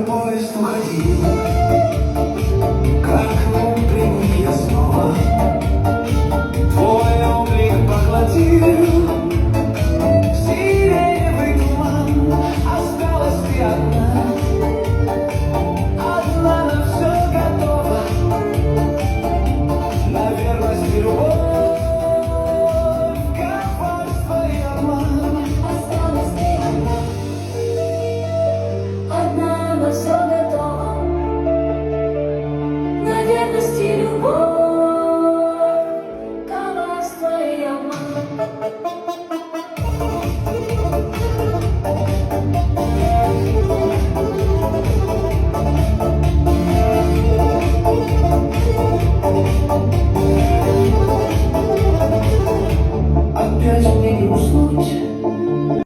поезд уходил, как внутренний я снова твой облик поглотил. Сиреневый туман, осталась ты одна, одна на все готова, на верность и любовь, коварство и обман. Осталась ты одна на все.